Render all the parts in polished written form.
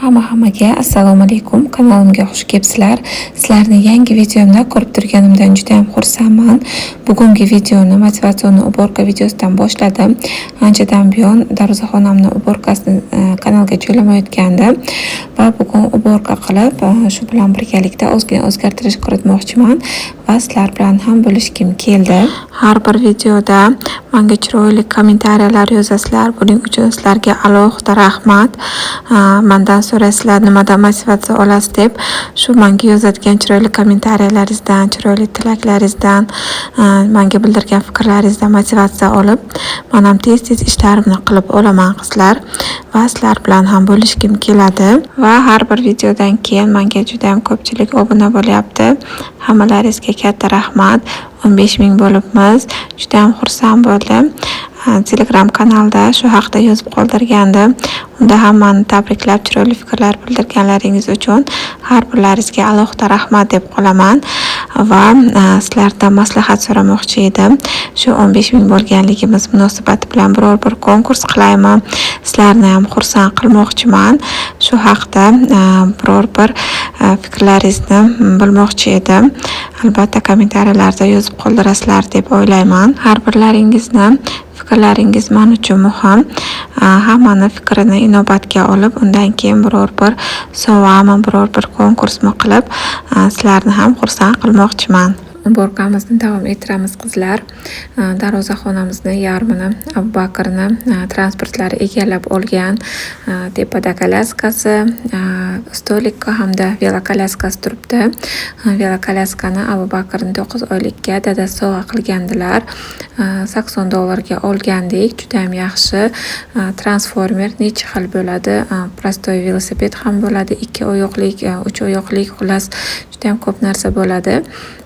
Hammaga assalomu alaykum. Kanalimga xush kelibsizlar. Sizlarni yangi videomda ko'rib turganimdan juda ham xursandman. Bugungi videoni motivatsion uborka videosidan boshladim. Anchadan buyon darvozaxonamni uborkasini kanalga joylamayotgandim va bugun uborka qilib, shu bilan birgalikda ozgina o'zgartirish kiritmoqchiman va sizlar bilan ham bo'lishkim keldi. Har bir videoda menga chiroyli kommentariyalar yozasizlar. Buning uchun sizlarga alohida rahmat. Mendan so'raysizlar nimadan motivatsiya olasiz deb, shu menga yozadigan chiroyli kommentariyallaringizdan, chiroyli tilaklaringizdan, menga bildirgan fikrlaringizdan motivatsiya olib, men ham tez ishlarimni qilib olaman qizlar va sizlar bilan ham bo'lishkim keladi. Va har bir videodan keyin menga juda ham ko'pchilik obuna bo'lyapti. Hammalaringizga katta rahmat. 15,000 bo'libmiz. Juda ham xursand bo'ldim. Telegram kanalda shu haqda yozib qoldirgandim. Unda hammani tabriklab, chiroyli fikrlar bildirganlaringiz uchun har birlaringizga alohida rahmat deb qolaman va sizlardan maslahat so'ramoqchi edim. Shu 15,000 bo'lganligimiz munosabati bilan biror bir konkurs qilaymi? Sizlarni ham xursand qilmoqchiman. Shu haqda biror bir fikrlaringizni bilmoqchi edim. Albatta kommentariyalarda yozib qoldirasizlar deb o'ylayman. Har birlaringizni fikrlaringiz men uchun muhim. Hammani fikrini inobatga olib, undan keyin biror bir sovg'ami, biror bir konkursmi qilib, sizlarni ham xursand qilmoqchiman. Uborkamizni davom ettiramiz qizlar. Darvozaxonamizni yarmini Abubakrni transportlari egallab olgan. Tepada kolyaskasi, stolikka hamda velokolaskasi turibdi. Velokolaskani Abubakrni 9 oylikka dadasi sovg'a qilgandilar. $80 olgandik. Juda ham yaxshi. Transformer necha xil bo'ladi? Prostoy velosiped ham bo'ladi, 2 oyoqlik, 3 oyoqlik, xullas juda ham ko'p narsa bo'ladi.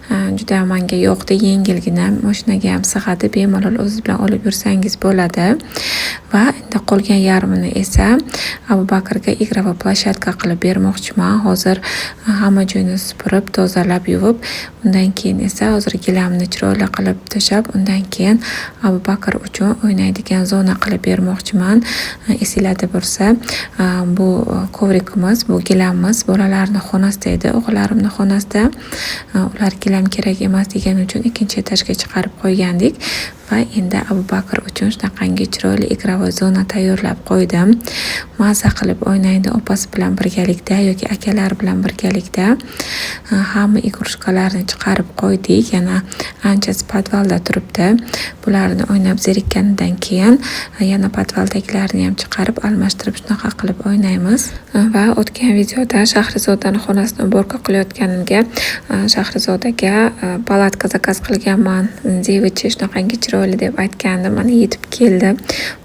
Juda ham menga yoqdi, yengilgina, mashinaga ham sig'adi, bemalol o'zingiz bilan olib yursangiz bo'ladi. Va endi qolgan yarmini esa Abubakrga igrava plashatka qilib bermoqchiman. Hozir hamma joyni supurib, tozalab, yuvib, undan keyin esa hozir gilamni chiroyli qilib to'shab, undan keyin Abubakr uchun o'ynaydigan zona qilib bermoqchiman. Esinglarda bo'lsa, bu kovrikimiz, bu gilamimiz bolalarning xonasida edi, o'g'illarimning xonasida. Ular gilam kerak emas degan uchun ikkinchi etajga chiqarib qo'ygandik va endi Abubakr uchun shunaqangi chiroyli igrava zona tayyorlab qo'ydim. Maza qilib o'ynaydi opasi bilan birgalikda yoki akalar bilan birgalikda. Hamma igrushkalarni chiqarib qo'ydik. Yana anchasi podvalda turibdi. Bularni o'ynab zerikkandan keyin yana podvaldagilarni ham chiqarib almashtirib shunaqa qilib o'ynaymiz. Va o'tgan videoda Shahrizodaning xonasini uborka qilayotganimga Shahrizodaga palatka zakaz qilganman. Zevichi shunaqangi chiroyli deb aytgandim. Mana yetib keldi.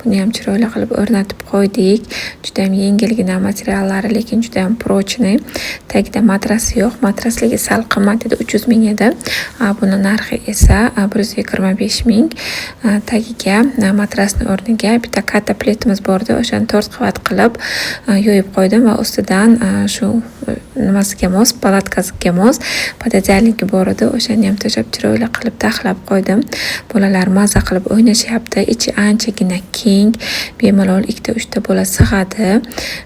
Buni ham chiroyli qilib o'rnatib qo'ydik. Juda ham yengilgina materiallari, lekin juda ham prochniy. Tagida matrasi yo'q. Matrasligi sal qimmat edi, 300,000 edi. Buni narxi esa 125,000. Tagiga matrasning o'rniga bitta katta pletimiz bor edi. O'shani 4 qavat qilib yo'yib qo'ydim va ustidan shu nimasiga mos, palatkasiga mos pododalniki bor edi. O'shani ham to'shab chiroyli qilib taxlab qo'ydim. Bolalar maza qilib o'ynashyapti. Ichi anchagina keng, bemalol 2-3 bola sig'adi.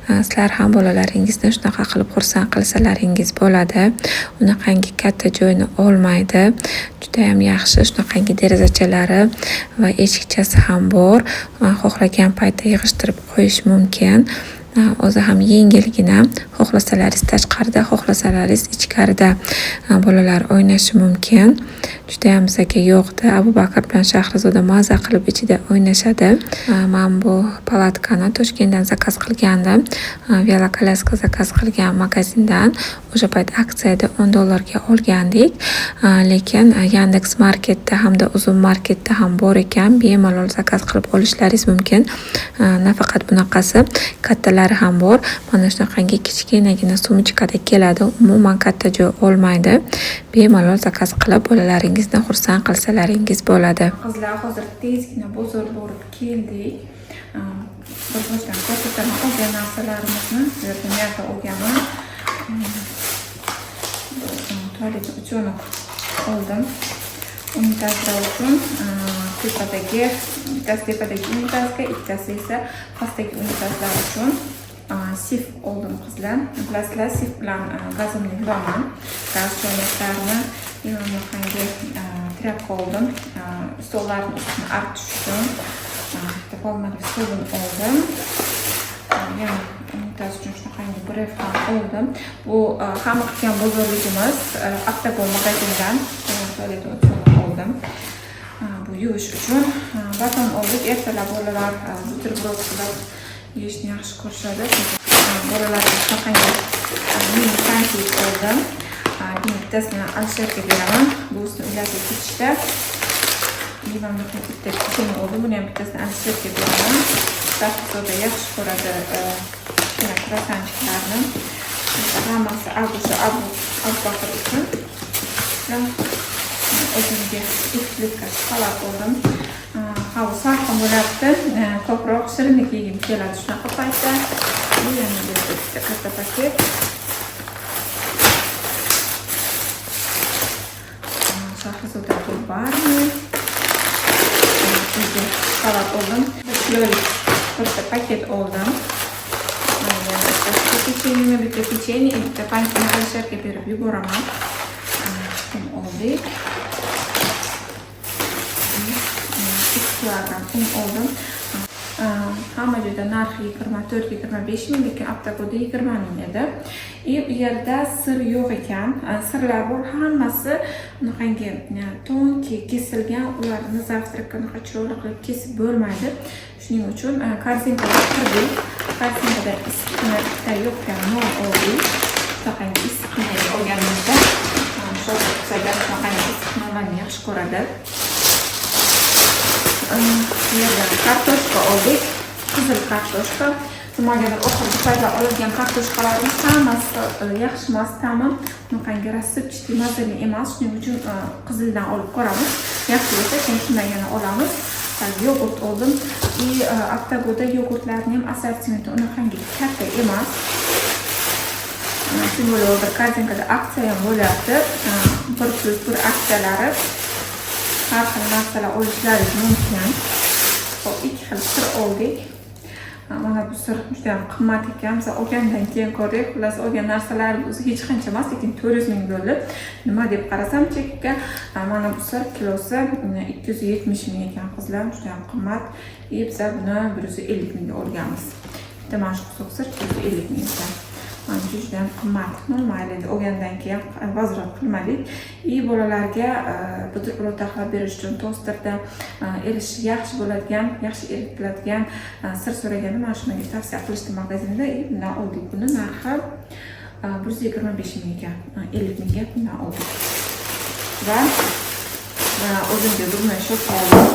Sizlar ham bolalaringizni shunaqa qilib xursand qilsalaringiz bo'ladi. Unaqangi katta joyni olmaydi. Juda ham yaxshi. Shunaqangi derazachalari va eshikchasi ham bor. Xohlagan paytda yig'ishtirib qo'yish mumkin. O'zi ham yengilgina, xohlasalaringiz tashqarida, xohlasalaringiz ichkarida bolalar o'ynashi mumkin. Juda ham bizga yoqdi. Abubakr bilan Shahrizoda maza qilib ichida o'ynashadi. Men bu palatkani Toshkentdan zakaz qilgandim. Velokolaska zakaz qilgan magazindan. O'sha payt aksiyada $10 olgandik. Lekin Yandex Marketda hamda Uzum Marketda ham bor ekan. Bemalol zakaz qilib olishlaringiz mumkin. Nafaqat bunaqasi, kattalari ham bor. Mana shunaqangi kichkinagina sumchkada keladi. Umuman katta joy olmaydi. Bemalol zakaz qilib bolalaringizni xursand qilsalaringiz bo'ladi. Qizlar, hozir tezgina bozor borib keldik. Bir boshdan ko'rsataman olgan narsalarimizni. Bu yerda miyata olganman. Tualet uchun oldim. Unitazlar uchun tepadagi, bittasi tepadagi unitazga, ikkitasi esa pastdagi unitazlar uchun. sif oldim qizlar. Bilasizlar, sif bilan gazimni yuraman. Gaz jo'natlarini bunaqangi trapga oldim. Stollarni ustini artish uchun bitta polmali stolni oldim. Yana unitaz uchun shunaqangi bref ham oldim. Bu xamir qilgan bozorligimiz Octagon magazindan tualet o'tini oldim. Bu yuvish uchun baton oldik. Ertalab bolalar buterbrod qilib yeyishni yaxshi ko'rishadi. Bolalarga shunaqangi mini pankeyk oldim. Bittasini Alisherga beraman. Bunisini ularga ketishda. Mevamni bitta pechene oldim. Buni ham bittasini Alisherga beraman. Safsoda yaxshi ko'radi krosanchiklarni. Hammasi Abu Bakr uchun. O'zimga 2 litka shokolad oldim. Havo salqin bo'lyapti. Ko'proq shirinlik yegim keladi shunaqa paytda. Bu yana bitta katta paket. Shahzoda Barni. Shokolad oldim. Bitta paket oldim. Bitta pechene, bitta pankeni Alisherga berib yuboraman. Oldik. 2 kilogram un oldim. Hamma joyda narxi 24-25 ming, lekin Octagonda 20 ming edi. Bu yerda sir yo'q ekan. Sirlar bor, hammasi bunaqangi tonki kesilgan, ularni zavtrakka chiroyli qilib kesib bo'lmaydi. Shuning uchun korzinkaga qirdik. Korzinkada issiqlikda yo'qkan non oldik. Bunaqangi issiqlikni olganimizda shunaqangi issiq nonlarni yaxshi ko'radi. Yerdan kartoshka oldik. Qizil kartoshka. Nimaga oxirgi paytda olgan kartoshkalarimiz hammasi yaxshi emas, ta'mi bunaqangi rassipchli mazali emas. Shuning uchun qizildan olib ko'ramiz. Yaxshi bo'lsa, keyin shundan yana olamiz. Yogurt oldim. Octagonda yogurtlarning ham assortimenti unaqangi katta emas. Shunday bir korzinkada aksiya ham bo'lyapti. 1+1 aksiyalari. Har xil narsalar olishlaringiz mumkin. Hop, 2 xil sir oldik. Mana bu sir juda ham qimmat ekan. Biz olgandan keyin ko'rdik. Xullas olgan narsalar o'zi hech qancha emas, lekin 400 ming bo'ldi. Nima deb qarasam chekka, mana bu sir kilosi 270 ming ekan qizlar. Juda ham qimmat. Biz buni 150 mingga olganmiz. Bitta mana shu sir 250 ming ekan. Juda ham qimmat. Normal edi. Olgandan keyin vazirot qilmadik. Bolalarga buterbrod taxlab berish uchun tosterda erishi yaxshi bo'ladigan, yaxshi eritiladigan sir so'raganda mana shunga tavsiya qilishdi magazinda. Bundan oldik. Buni narxi 125 ming ekan. 50 mingga bundan oldik. Va o'zimga zubni shok oldim.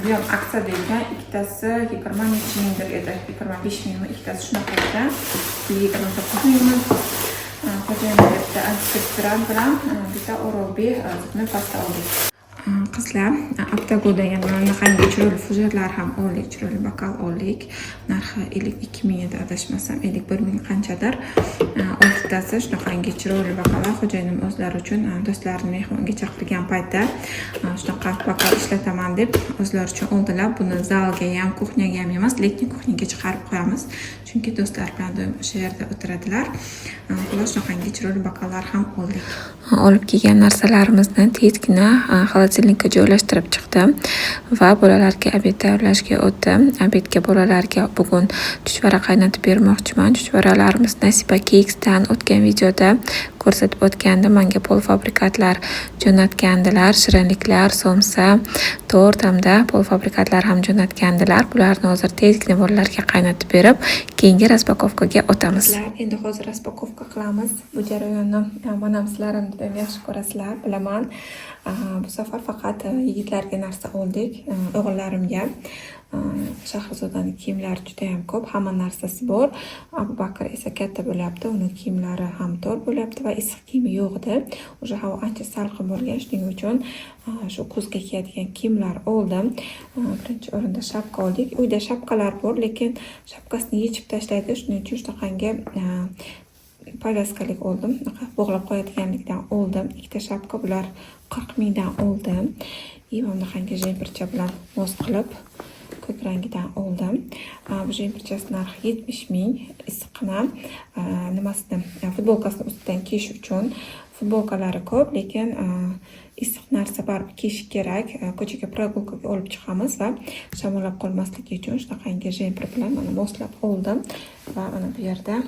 Bu ham aksiyada ekan. Ikkitasi 20 mingdir edi. 25 mingmi, ikkitasi shunaqa ekan. 29 mingmi. Xo'jayinlar bitta antiseptiran bilan bitta Oral-B zubni pasta oldik. Qizlar, Octagonda yana bunaqangi chiroyli fujarlar ham oldik, chiroyli bokal oldik. Narxi 52 ming edi, adashmasam 51 ming qanchadir. 6tasi shunaqangi chiroyli bokallar. Xo'jayinim o'zlari uchun do'stlarini mehmonga chaqirgan paytda shunaqa bokal ishlataman deb o'zlari uchun oldilar. Buni zalga ham, kuxnyaga ham emas, lekin kuxnyaga chiqarib qo'yamiz. Chunki do'stlar bilan doim o'sha yerda o'tiradilar. Xullas shunaqangi chiroyli bokallar ham oldik. Olib kelgan narsalarimizni tezgina xolodilnikka joylashtirib chiqdim va bolalarga obed tayyorlashga o'tdim. Obedga bolalarga bugun chuchvara qaynatib bermoqchiman. Chuchvaralarimiz Nasiba Cakes'dan o'tgan videoda ko'rsatib o'tgandi. Menga polfabrikatlar jo'natgandilar, shirinliklar, somsa, tort hamda polfabrikatlar ham jo'natgandilar. Bularni hozir tezgina bolalarga qaynatib berib, keyingi raspakovkaga o'tamiz. Endi hozir raspakovka qilamiz. Bu jarayonni manam sizlarim juda yaxshi ko'rasizlar, bilaman. Bu safar faqat yigitlarga narsa oldik, o'g'illarimga. Shahrizodani kiyimlari juda ham ko'p, hamma narsasi bor. Abu Bakr esa katta bo'lyapti, uning kiyimlari ham tor bo'lyapti va issiq kiyimi yo'q edi. O'sha havo ancha salqin bo'lgan, shuning uchun shu kuzga kiyadigan kiyimlar oldim. Birinchi o'rinda shapka oldik. Uyda shapkalar bor, lekin shapkasini yechib tashlaydi. Shuning uchun shunaqangi poygaskalik oldim. Bog'lab qo'yadiganlikdan oldim. Ikkita shapka, bular 40 mingdan oldim. Bunaqangi jempercha bilan mos qilib ko'k rangidan oldim. Bu jemperchasi narxi 70 ming. Issiqqina nimasini futbolkasini ustidan kiyish uchun. Futbolkalari ko'p, lekin issiq narsa baribir kiyish kerak. Ko'chaga прогулкаga olib chiqamiz va shamollab qolmasligi uchun shunaqangi jemper bilan mana moslab oldim va mana bu yerda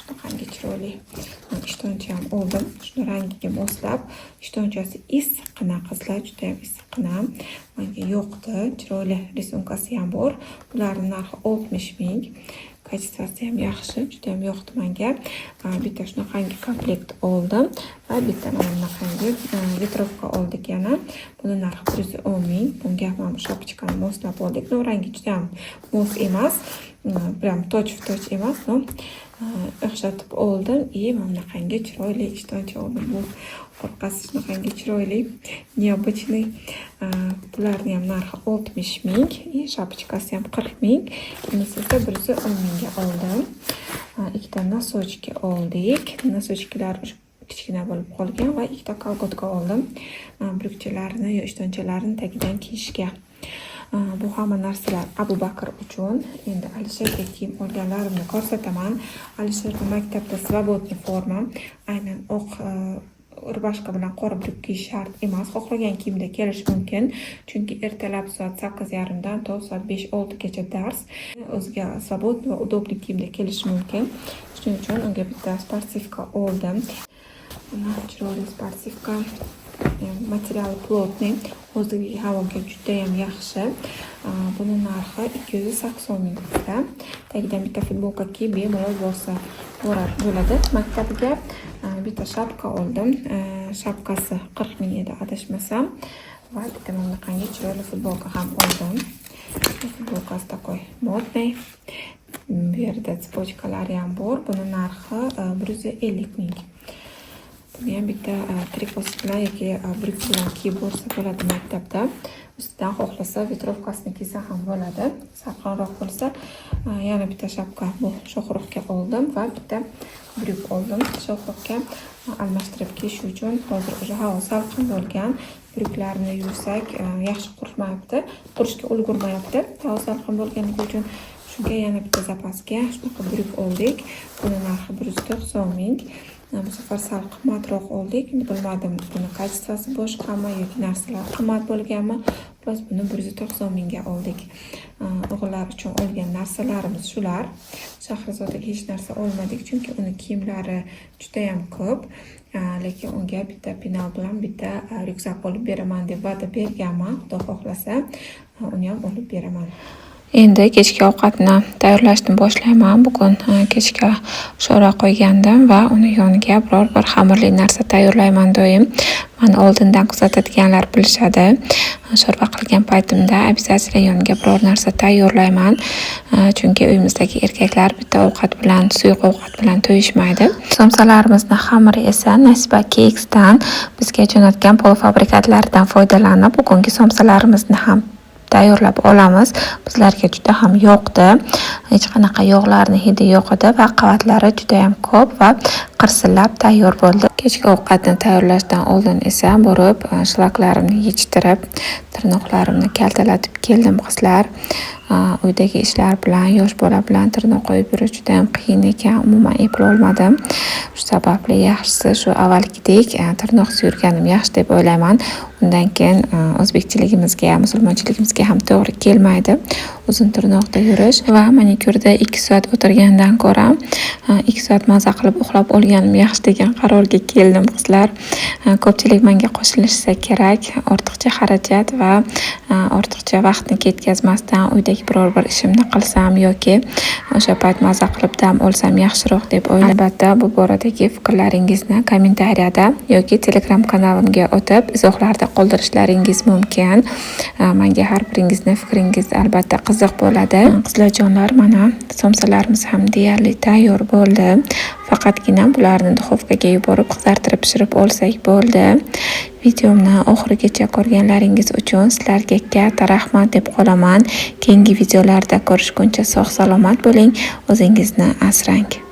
shunaqangi chiroyli ishtoncha ham oldim. Shuni rangiga moslab, ishtonchasi issiqqina qizlar, juda ham issiqqina. Menga yoqdi. Chiroyli risonkasi ham bor. Ularning narxi 60 ming. Kачествоsi ham yaxshi, juda ham yoqdi menga. Bitta shunaqangi komplekt oldim va bitta mana bunaqangi vetrovka oldik yana. Buni narxi 110 ming. Bunga mana bu shapochkani moslab oldik. No, rangi juda ham mos emas. Prям точь-в-точь emas, no. O'xshatib oldim. Mana bunaqangi chiroyli ishtoncha oldim. Bu orqasi shunaqangi chiroyli, необычный. Bularning ham narxi 60 ming, shapochkasi ham 40 ming. Bunisi esa 110 mingga oldim. Ikkita nosochka oldik. Nosochkalar kichkina bo'lib qolgan va ikkita kolgotka oldim. Brukchalarni yo ishtonchalarni tagidan kiyishga. Bu hamma narsalar Abu Bakr uchun. Endi Alisherga kiyim olganlarimni ko'rsataman. Alisherda maktabda svobodniy forma, aynan oq rubashka bilan qora bruk kiyish shart emas. Xohlagan kiyimda kelish mumkin. Chunki ertalab soat 8:30 dan to soat 5-6 gacha dars. O'ziga svobodniy va udobniy kiyimda kelish mumkin. Shuning uchun unga bitta sportivka oldim. Mana chiroyli sportivka. Materiali plotniy, o'ziga havoga juda ham yaxshi. Buni narxi 280 ming so'm. Tagidan bitta futbolka kiyib bemalol bo'ladi. Maktabga bitta shapka oldim. Shapkasi 40 ming edi, adashmasam. Va bitta mana bunaqangi chiroyli futbolka ham oldim. Futbolkasi такой модный. Bu yerda цепочкалari ham bor. Buni narxi 150 ming. Buni ham bitta trikosi bilan yoki bruk bilan kiyib borsa bo'ladi maktabda. Ustidan xohlasa vetrovkasini kiysa ham bo'ladi. Salqinroq bo'lsa, yana bitta shapka bu sho'xroqga oldim va bitta bruk oldim. Sho'xroqga almashtirib kiyish uchun hozir o'sha havo salqin bo'lgan. Bruklarni yuvsak, yaxshi qurishmayapti, qurishga ulgurmayapti. Havo salqin bo'lganligi uchun shunga yana bitta zapasga shunaqa bruk oldik. Buni narxi 190 ming. Bu safar sal qimmatroq oldik. Bilmadim, buni kачествоsi boshqami yoki narsalar qimmat bo'lganmi. Biz buni 190 mingga oldik. O'g'illar uchun olgan narsalarimiz shular. Shahrizodaga hech narsa olmadik, chunki uni kiyimlari juda ham ko'p. Lekin unga bitta penal bilan bitta ryukzak olib beraman deb va'da berganman. Xudo xohlasa, uni ham olib beraman. Endi kechki ovqatni tayyorlashni boshlayman. Bugun kechga sho'ra qo'ygandim va uni yoniga biror bir xamirli narsa tayyorlayman doim. Meni oldindan kuzatadiganlar bilishadi. Sho'rva qilgan paytimda обязательно yoniga biror narsa tayyorlayman. Chunki uyimizdagi erkaklar bitta ovqat bilan, suyuq ovqat bilan to'yishmaydi. Somsalarimizni xamiri esa Nasiba Cakes'dan bizga jo'natgan polofabrikatlardan foydalanib, bugungi somsalarimizni ham tayyorlab olamiz. Bizlarga juda ham yoqdi. Hech qanaqa yog'larning hidi yo'q edi va qavatlari juda ham ko'p va qirsillab tayyor bo'ldi. Kechki ovqatni tayyorlashdan oldin esa borib shlaklarimni yechtirib, tirnoqlarimni kaltalatib keldim qizlar. Uydagi ishlar bilan, yosh bola bilan tirnoq qo'yib yurish juda ham qiyin ekan. Umuman eplay olmadim. Shu sababli yaxshisi shu avvalgidek tirnoqsiz yurganim yaxshi deb o'ylayman. Undan keyin o'zbekchiligimizga, musulmonchiligimizga ham to'g'ri kelmaydi uzun tirnoqda yurish va manikyurda 2 soat o'tirgandan ko'ra 2 soat maza qilib uxlab olganim yaxshi degan qarorga keldim qizlar. Ko'pchilik menga qo'shilishsa kerak. Ortiqcha xarajat va ortiqcha vaqtni ketkazmasdan uydagi biror bir ishimni qilsam yoki o'sha payt maza qilib dam olsam yaxshiroq deb o'ylayman. Albatta, bu boradagi fikrlaringizni kommentariyada yoki Telegram kanalimga o'tib izohlarda qoldirishlaringiz mumkin. Menga har biringizning fikringiz albatta qiziq bo'ladi. Qizlarjonlar, mana somsalarimiz ham deyarli tayyor bo'ldi. Faqatgina bularni duxovkaga yuborib qizartirib pishirib olsak bo'ldi. Videomni oxirigacha ko'rganlaringiz uchun sizlarga katta rahmat deb qolaman. Keyingi videolarda ko'rishguncha sog' salomat bo'ling, o'zingizni asrang.